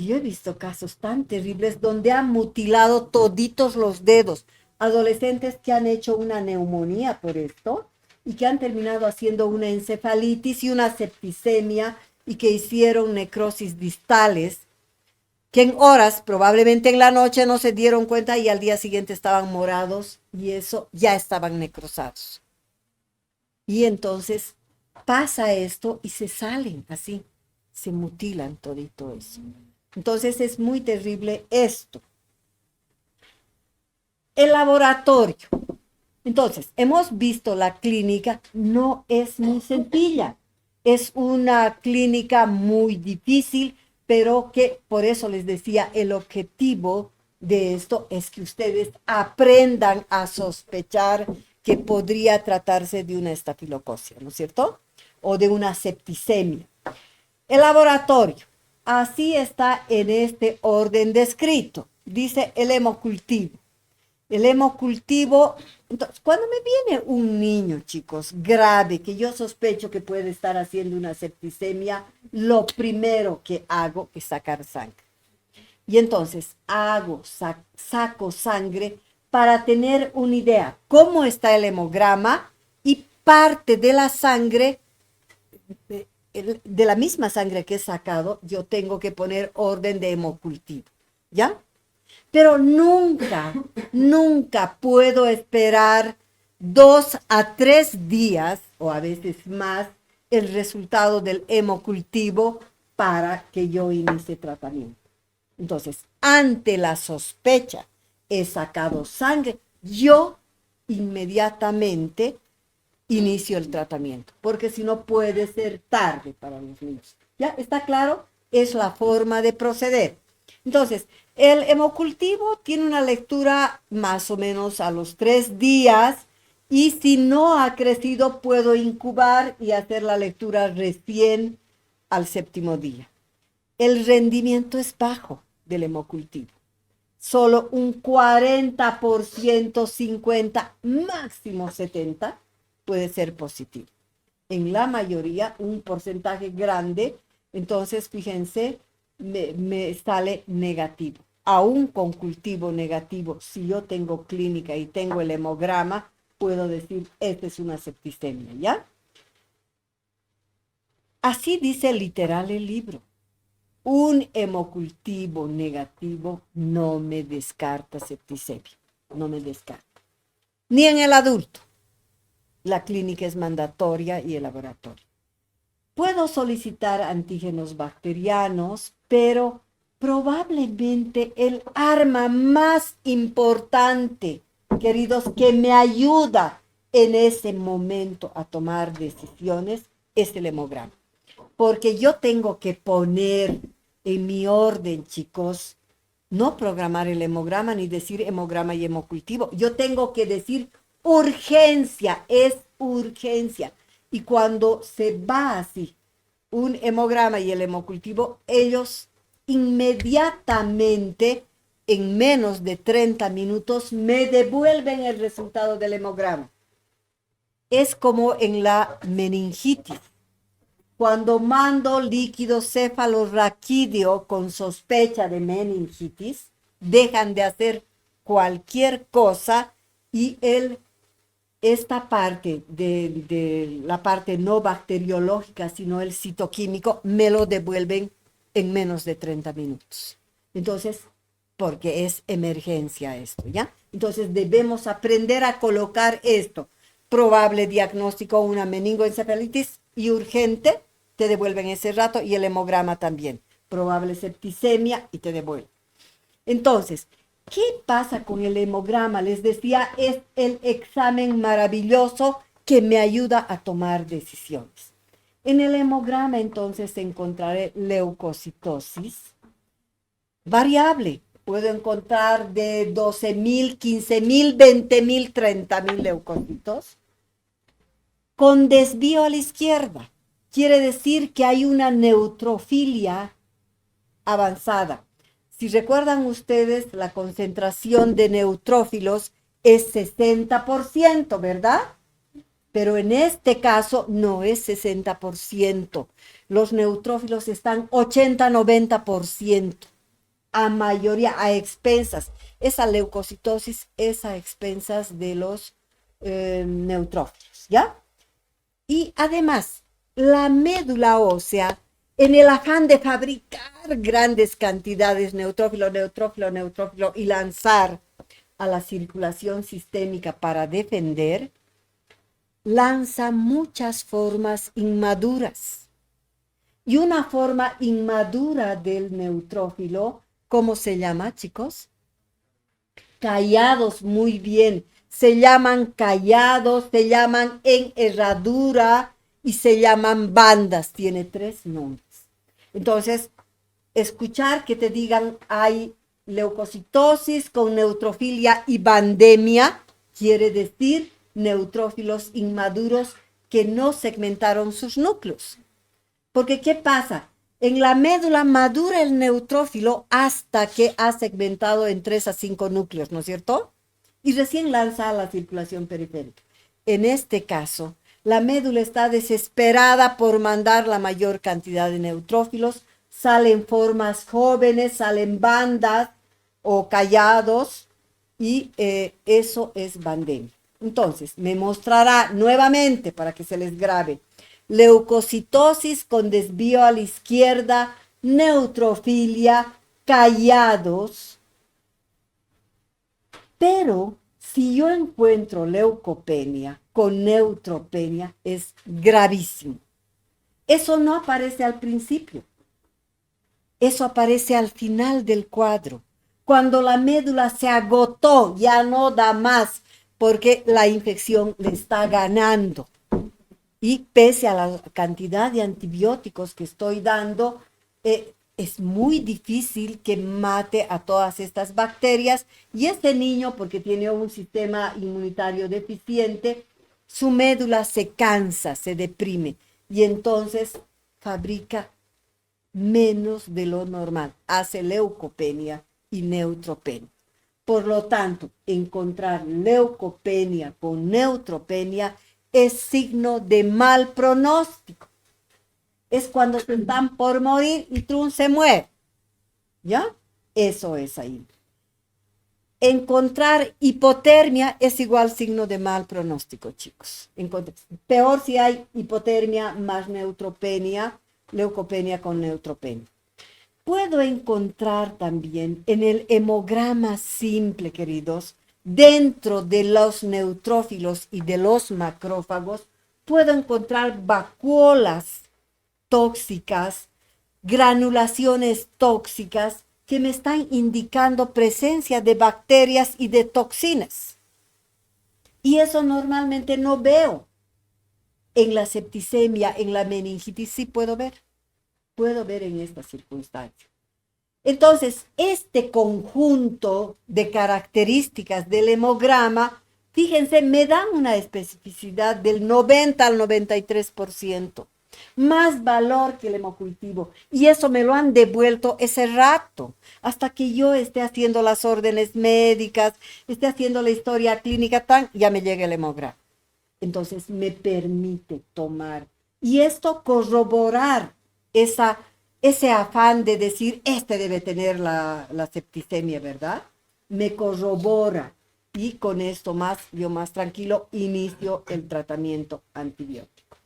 yo he visto casos tan terribles donde han mutilado toditos los dedos, adolescentes que han hecho una neumonía por esto y que han terminado haciendo una encefalitis y una septicemia y que hicieron necrosis distales, que en horas, probablemente en la noche, no se dieron cuenta y al día siguiente estaban morados y eso ya estaban necrosados. Y entonces pasa esto y se salen así, se mutilan todito eso. Entonces es muy terrible esto. El laboratorio. Entonces, hemos visto la clínica, no es muy sencilla. Es una clínica muy difícil, pero que por eso les decía, el objetivo de esto es que ustedes aprendan a sospechar que podría tratarse de una estafilococia, ¿no es cierto? O de una septicemia. El laboratorio, así está en este orden descrito. Dice el hemocultivo. El hemocultivo, entonces, cuando me viene un niño, chicos, grave, que yo sospecho que puede estar haciendo una septicemia, lo primero que hago es sacar sangre. Y entonces saco sangre para tener una idea cómo está el hemograma y parte de la sangre, de la misma sangre que he sacado, yo tengo que poner orden de hemocultivo, ¿ya? Pero nunca, nunca puedo esperar 2 a 3 días, o a veces más, el resultado del hemocultivo para que yo inicie tratamiento. Entonces, ante la sospecha he sacado sangre, yo inmediatamente inicio el tratamiento, porque si no puede ser tarde para los niños. ¿Ya? ¿Está claro? Es la forma de proceder. Entonces, el hemocultivo tiene una lectura más o menos a los 3 días y si no ha crecido puedo incubar y hacer la lectura recién al 7º día. El rendimiento es bajo del hemocultivo. Solo un 40%, 50%, máximo 70% puede ser positivo. En la mayoría, un porcentaje grande, entonces fíjense, me sale negativo. Aún con cultivo negativo, si yo tengo clínica y tengo el hemograma, puedo decir, esta es una septicemia, ¿ya? Así dice literal el libro. Un hemocultivo negativo no me descarta septicemia, no me descarta. Ni en el adulto. La clínica es mandatoria y el laboratorio. Puedo solicitar antígenos bacterianos, pero probablemente el arma más importante, queridos, que me ayuda en ese momento a tomar decisiones es el hemograma. Porque yo tengo que poner en mi orden, chicos, no programar el hemograma ni decir hemograma y hemocultivo. Yo tengo que decir urgencia, es urgencia. Y cuando se va así un hemograma y el hemocultivo, ellos inmediatamente, en menos de 30 minutos, me devuelven el resultado del hemograma. Es como en la meningitis. Cuando mando líquido cefalorraquídeo con sospecha de meningitis, dejan de hacer cualquier cosa y esta parte de la parte no bacteriológica, sino el citoquímico, me lo devuelven en menos de 30 minutos. Entonces, porque es emergencia esto, ¿ya? Entonces debemos aprender a colocar esto. Probable diagnóstico, una meningoencefalitis y urgente, te devuelven ese rato, y el hemograma también. Probable septicemia y te devuelven. Entonces, ¿qué pasa con el hemograma? Les decía, es el examen maravilloso que me ayuda a tomar decisiones. En el hemograma entonces encontraré leucocitosis variable. Puedo encontrar de 12.000, 15.000, 20.000, 30.000 leucocitos con desvío a la izquierda. Quiere decir que hay una neutrofilia avanzada. Si recuerdan ustedes, la concentración de neutrófilos es 60%, ¿verdad? Pero en este caso no es 60%. Los neutrófilos están 80-90%. A mayoría, a expensas. Esa leucocitosis es a expensas de los neutrófilos, ¿ya? Y además, la médula ósea, en el afán de fabricar grandes cantidades neutrófilo, y lanzar a la circulación sistémica para defender, lanza muchas formas inmaduras. Y una forma inmadura del neutrófilo, ¿cómo se llama, chicos? Callados, muy bien. Se llaman callados, se llaman en herradura y se llaman bandas. Tiene 3 nombres. Entonces, escuchar que te digan hay leucocitosis con neutrofilia y bandemia, quiere decir neutrófilos inmaduros que no segmentaron sus núcleos. Porque, ¿qué pasa? En la médula madura el neutrófilo hasta que ha segmentado en 3 a 5 núcleos, ¿no es cierto? Y recién lanza a la circulación periférica. En este caso, la médula está desesperada por mandar la mayor cantidad de neutrófilos, salen formas jóvenes, salen bandas o callados, y eso es bandemia. Entonces, me mostrará nuevamente para que se les grabe. Leucocitosis con desvío a la izquierda, neutrofilia, callados. Pero si yo encuentro leucopenia con neutropenia, es gravísimo. Eso no aparece al principio. Eso aparece al final del cuadro. cuando la médula se agotó, ya no da más, porque la infección le está ganando. Y pese a la cantidad de antibióticos que estoy dando, es muy difícil que mate a todas estas bacterias. Y este niño, porque tiene un sistema inmunitario deficiente, su médula se cansa, se deprime y entonces fabrica menos de lo normal, hace leucopenia y neutropenia. Por lo tanto, encontrar leucopenia con neutropenia es signo de mal pronóstico. Es cuando se están por morir y Trun se muere. ¿Ya? Eso es ahí. Encontrar hipotermia es igual signo de mal pronóstico, chicos. Peor si hay hipotermia más neutropenia, leucopenia con neutropenia. Puedo encontrar también en el hemograma simple, queridos, dentro de los neutrófilos y de los macrófagos, puedo encontrar vacuolas tóxicas, granulaciones tóxicas que me están indicando presencia de bacterias y de toxinas. Y eso normalmente no veo. En la septicemia, en la meningitis, sí puedo ver en esta circunstancia. Entonces, este conjunto de características del hemograma, fíjense, me dan una especificidad del 90 al 93%, más valor que el hemocultivo. Y eso me lo han devuelto ese rato, hasta que yo esté haciendo las órdenes médicas, esté haciendo la historia clínica, ya me llega el hemograma. Entonces, me permite tomar. Y esto corroborar ese afán de decir, este debe tener la septicemia, ¿verdad? Me corrobora y con esto yo más tranquilo inicio el tratamiento antibiótico.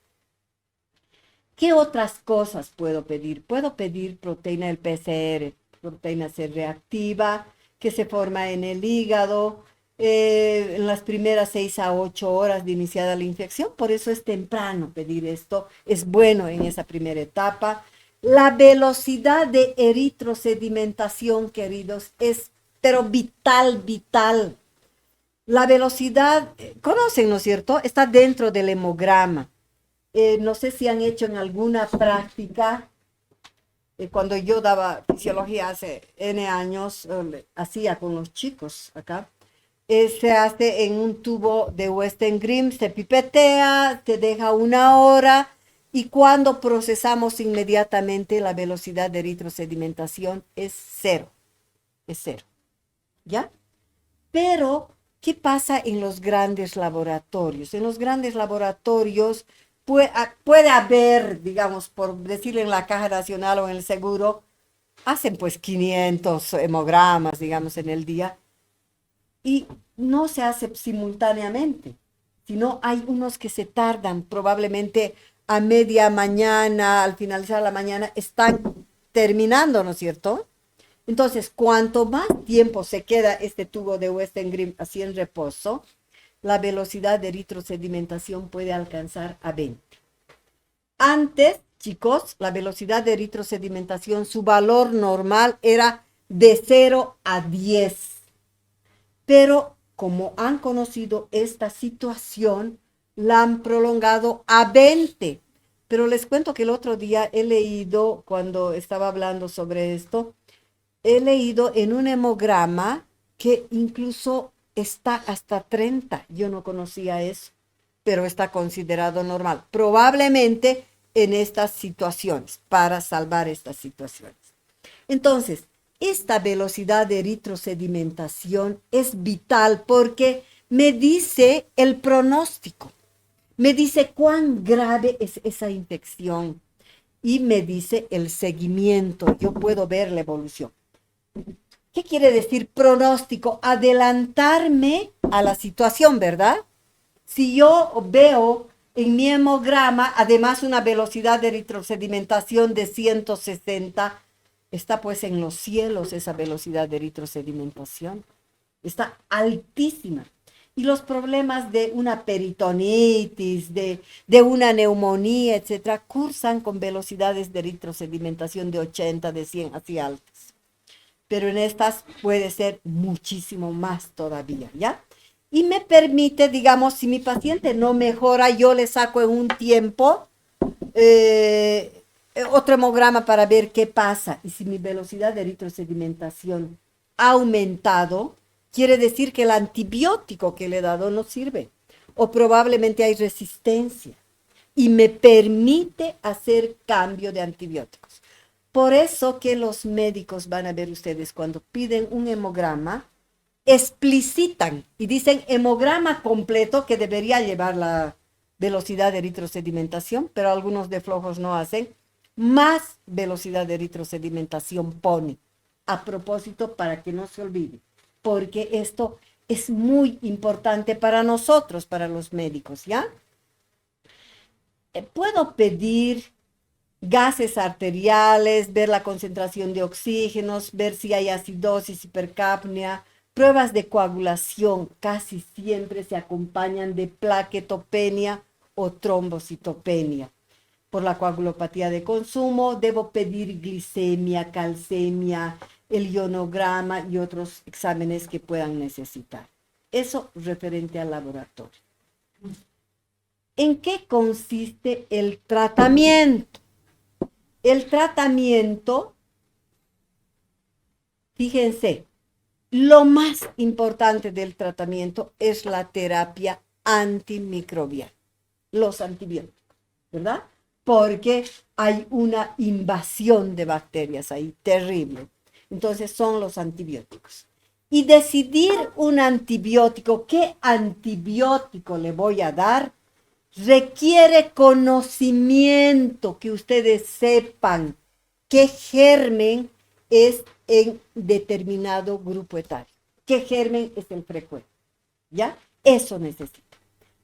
¿Qué otras cosas puedo pedir? Puedo pedir proteína del PCR, proteína C reactiva, que se forma en el hígado, en las primeras 6 a 8 horas de iniciada la infección, por eso es temprano pedir esto, es bueno en esa primera etapa. La velocidad de eritrosedimentación, queridos, es pero vital. La velocidad, conocen, ¿no es cierto? Está dentro del hemograma. No sé si han hecho en alguna práctica, cuando yo daba fisiología hace N años, hacía con los chicos acá, se hace en un tubo de Western Grimm, se pipetea, se deja 1 hora y cuando procesamos inmediatamente la velocidad de eritrosedimentación es cero, ¿ya? Pero, ¿qué pasa en los grandes laboratorios? En los grandes laboratorios puede haber, digamos, por decirlo en la Caja Nacional o en el seguro, hacen pues 500 hemogramas, digamos, en el día, y no se hace simultáneamente, sino hay unos que se tardan, probablemente a media mañana, al finalizar la mañana, están terminando, ¿no es cierto? Entonces, cuanto más tiempo se queda este tubo de Western Grimm así en reposo, la velocidad de eritrosedimentación puede alcanzar a 20. Antes, chicos, la velocidad de eritrosedimentación, su valor normal era de 0 a 10. Pero como han conocido esta situación, la han prolongado a 20. Pero les cuento que el otro día he leído, cuando estaba hablando sobre esto, he leído en un hemograma que incluso está hasta 30. Yo no conocía eso, pero está considerado normal. Probablemente en estas situaciones, para salvar estas situaciones. Entonces, esta velocidad de eritrosedimentación es vital porque me dice el pronóstico, me dice cuán grave es esa infección y me dice el seguimiento. Yo puedo ver la evolución. ¿Qué quiere decir pronóstico? Adelantarme a la situación, ¿verdad? Si yo veo en mi hemograma, además, una velocidad de eritrosedimentación de 160, está pues en los cielos esa velocidad de eritrosedimentación. Está altísima. Y los problemas de una peritonitis, de una neumonía, etcétera, cursan con velocidades de eritrosedimentación de 80, de 100, así altas. pero en estas puede ser muchísimo más todavía, ¿ya? Y me permite, digamos, si mi paciente no mejora, yo le saco en un tiempo otro hemograma para ver qué pasa. Y si mi velocidad de eritrosedimentación ha aumentado, quiere decir que el antibiótico que le he dado no sirve. O probablemente hay resistencia. Y me permite hacer cambio de antibióticos. Por eso que los médicos van a ver ustedes cuando piden un hemograma, explicitan y dicen hemograma completo que debería llevar la velocidad de eritrosedimentación, pero algunos de flojos no hacen, más velocidad de eritrosedimentación pone, a propósito para que no se olvide, porque esto es muy importante para nosotros, para los médicos, ¿ya? Puedo pedir gases arteriales, ver la concentración de oxígenos, ver si hay acidosis, hipercapnia, pruebas de coagulación casi siempre se acompañan de plaquetopenia o trombocitopenia. Por la coagulopatía de consumo, debo pedir glicemia, calcemia, el ionograma y otros exámenes que puedan necesitar. Eso referente al laboratorio. ¿En qué consiste el tratamiento? El tratamiento, fíjense, lo más importante del tratamiento es la terapia antimicrobiana, los antibióticos, ¿verdad? Porque hay una invasión de bacterias ahí, terrible. Entonces son los antibióticos. Y decidir un antibiótico, ¿qué antibiótico le voy a dar? Requiere conocimiento, que ustedes sepan qué germen es en determinado grupo etario, qué germen es el frecuente, ¿ya? Eso necesita.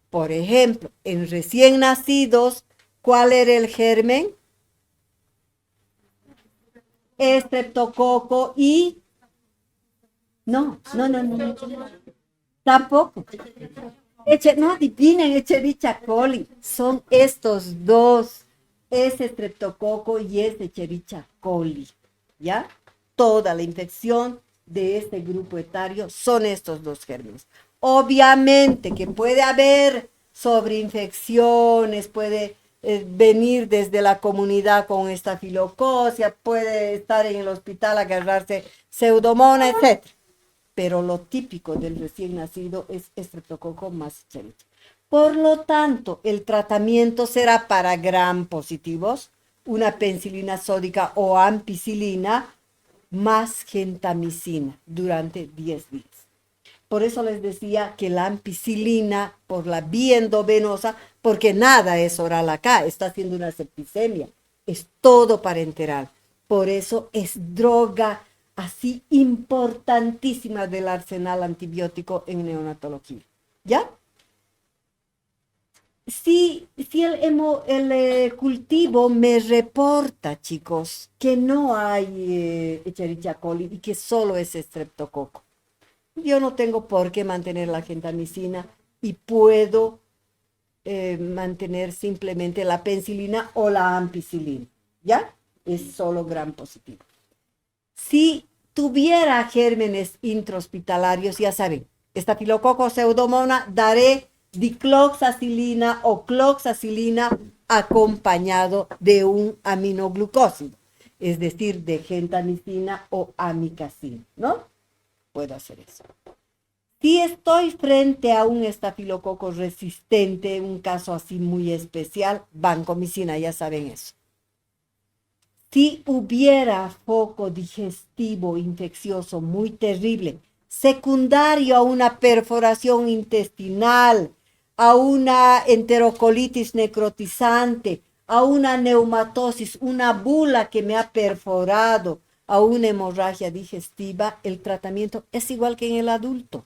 Por ejemplo, en recién nacidos, ¿cuál era el germen? Estreptococo y... No. Tampoco. No adivinen, Escherichia coli. Son estos dos. Es estreptococo y es Escherichia coli. ¿Ya? Toda la infección de este grupo etario son estos dos gérmenes. Obviamente que puede haber sobreinfecciones, puede venir desde la comunidad con estafilococia, puede estar en el hospital, agarrarse pseudomonas, etc. Pero lo típico del recién nacido es estreptococo más Escherichia. Por lo tanto, el tratamiento será para gram positivos, una penicilina sódica o ampicilina más gentamicina durante 10 días. Por eso les decía que la ampicilina por la vía endovenosa, porque nada es oral acá, está haciendo una septicemia, es todo parenteral. Por eso es droga así importantísima del arsenal antibiótico en neonatología. ¿Ya? Si el cultivo me reporta, chicos, que no hay Escherichia coli y que solo es estreptococo, yo no tengo por qué mantener la gentamicina y puedo mantener simplemente la penicilina o la ampicilina, ¿ya? Es solo gram positivo. Si tuviera gérmenes intrahospitalarios, ya saben, estafilococo pseudomonas, daré dicloxacilina o cloxacilina acompañado de un aminoglucósido, es decir, de gentamicina o amicacina, ¿no? Puedo hacer eso. Si estoy frente a un estafilococo resistente, un caso así muy especial, vancomicina, ya saben eso. Si hubiera foco digestivo infeccioso muy terrible, secundario a una perforación intestinal, a una enterocolitis necrotizante, a una neumatosis, una bula que me ha perforado, a una hemorragia digestiva, el tratamiento es igual que en el adulto.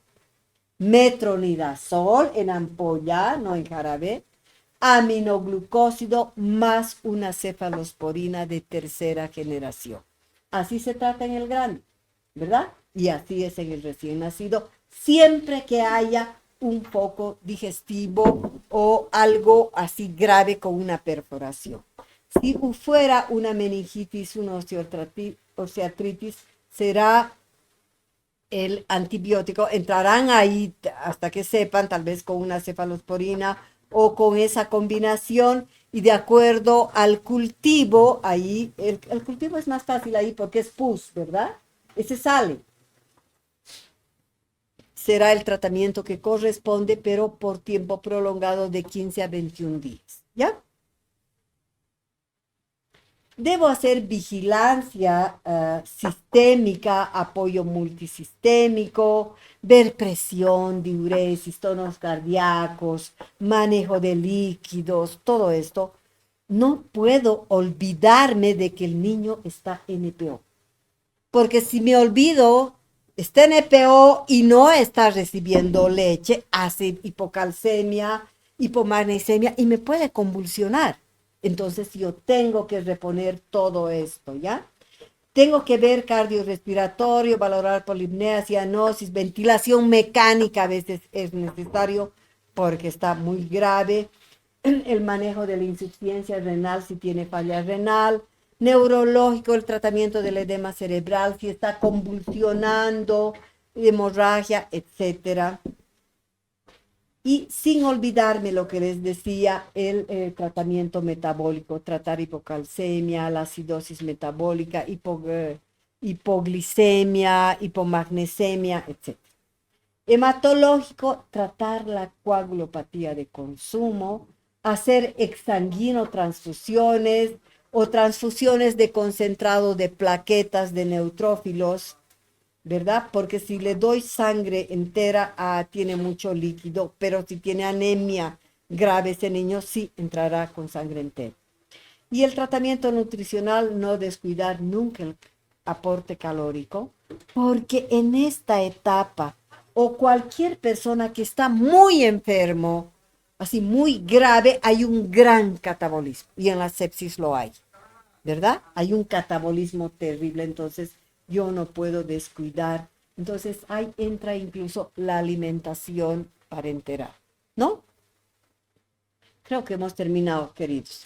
Metronidazol en ampolla, no en jarabe, aminoglucósido más una cefalosporina de tercera generación. Así se trata en el grande, ¿verdad? Y así es en el recién nacido, siempre que haya un foco digestivo o algo así grave con una perforación. Si fuera una meningitis, una osteoartritis, será el antibiótico. Entrarán ahí hasta que sepan, tal vez con una cefalosporina o con esa combinación, y de acuerdo al cultivo, ahí, el cultivo es más fácil ahí porque es pus, ¿verdad? Ese sale. Será el tratamiento que corresponde, pero por tiempo prolongado de 15 a 21 días, ¿ya? Debo hacer vigilancia sistémica, apoyo multisistémico, ver presión, diuresis, tonos cardíacos, manejo de líquidos, todo esto. No puedo olvidarme de que el niño está NPO. Porque si me olvido, está NPO y no está recibiendo leche, hace hipocalcemia, hipomagnesemia y me puede convulsionar. Entonces yo tengo que reponer todo esto, ¿ya? Tengo que ver cardiorrespiratorio, valorar polipnea, cianosis, ventilación mecánica a veces es necesario porque está muy grave. El manejo de la insuficiencia renal si tiene falla renal, neurológico, el tratamiento del edema cerebral si está convulsionando, hemorragia, etcétera. Y sin olvidarme lo que les decía, el tratamiento metabólico, tratar hipocalcemia, la acidosis metabólica, hipoglicemia, hipomagnesemia, etc. Hematológico, tratar la coagulopatía de consumo, hacer exsanguino transfusiones o transfusiones de concentrado de plaquetas de neutrófilos, ¿verdad? Porque si le doy sangre entera, tiene mucho líquido, pero si tiene anemia grave ese niño, sí entrará con sangre entera. Y el tratamiento nutricional, no descuidar nunca el aporte calórico, porque en esta etapa, o cualquier persona que está muy enfermo, así muy grave, hay un gran catabolismo, y en la sepsis lo hay, ¿verdad? Hay un catabolismo terrible, entonces yo no puedo descuidar. Entonces ahí entra incluso la alimentación parenteral, ¿no? Creo que hemos terminado, queridos.